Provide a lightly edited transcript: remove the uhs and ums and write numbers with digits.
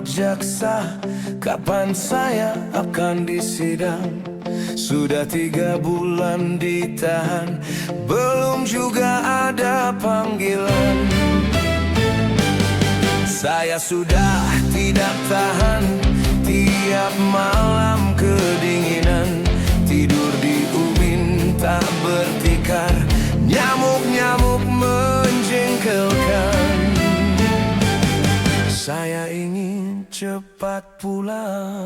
Pak Jaksa, kapan saya akan disidang? Sudah 3 bulan ditahan, belum juga ada panggilan. Saya sudah tidak tahan, tiap malam kedinginan, tidur di ubin tak bertikar, nyamuk-nyamuk menjengkelkan. Saya ingin cepat pulang.